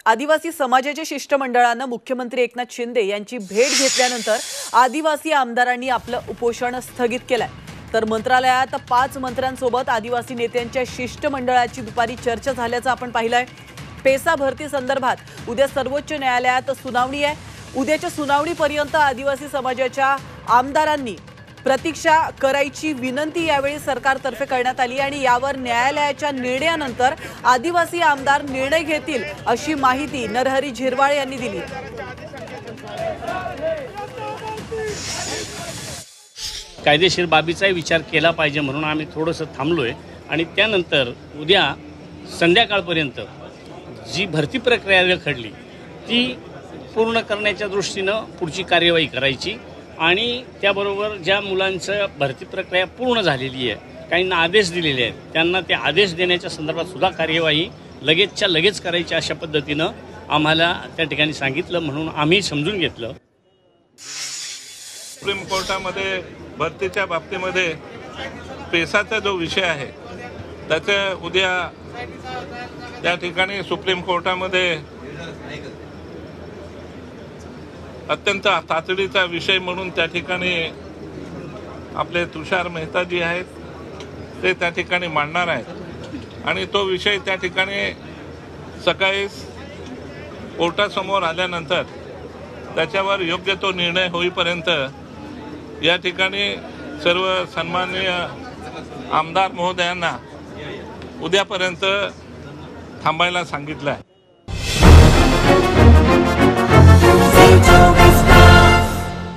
आदिवासी समाजाच्या शिष्टमंडळानं मुख्यमंत्री एकनाथ शिंदे यांची भेट घेतल्यानंतर आदिवासी आमदारांनी आपलं उपोषण स्थगित केलंय। तर मंत्रालयात 5 मंत्र्यांसोबत आदिवासी नेत्यांच्या शिष्टमंडळाची दुपारी चर्चा झाल्याचं आपण पाहिलंय। पेसा भरती संदर्भात उद्या सर्वोच्च न्यायालयात सुनावणी आहे। उद्याच्या सुनावणीपर्यंत आदिवासी समाजाच्या आमदारांनी प्रतीक्षा करायची विनंती यावेळी सरकारतर्फे करण्यात आली आणि यावर न्यायालयाच्या निर्णयानंतर आदिवासी आमदार निर्णय घेतील अशी माहिती नरहरी झिरवाळ यांनी दिली। कायदेशीर बाबीचाही विचार केला पाहिजे म्हणून आम्ही थोडंसं थांबलोय आणि त्यानंतर उद्या संध्याकाळपर्यंत जी भरती प्रक्रिया रखडली ती पूर्ण करण्याच्या दृष्टीनं पुढची कार्यवाही करायची आणि त्याबरोबर ज्या मुलांचं भरती प्रक्रिया पूर्ण झालेली आहे, काहींना आदेश दिलेले आहेत, त्यांना ते आदेश देण्याच्या संदर्भात सुद्धा कार्यवाही लगेचच्या लगेच करायची अशा पद्धतीनं आम्हाला त्या ठिकाणी सांगितलं, म्हणून आम्ही समजून घेतलं। सुप्रीम कोर्टामध्ये भरतीच्या बाबतीमध्ये पेसाचा जो विषय आहे त्याचे उद्या त्या ठिकाणी सुप्रीम कोर्टामध्ये अत्यंत तातडीचा विषय म्हणून त्या ठिकाणी आपले तुषार मेहता जी आहेत ते त्या ठिकाणी मांडणार आहेत आणि तो विषय त्या ठिकाणी सकाळी कोर्टासमोर आल्यानंतर त्याच्यावर योग्य तो निर्णय होईपर्यंत या ठिकाणी सर्व सन्माननीय आमदार महोदयांना उद्यापर्यंत थांबायला सांगितलं आहे।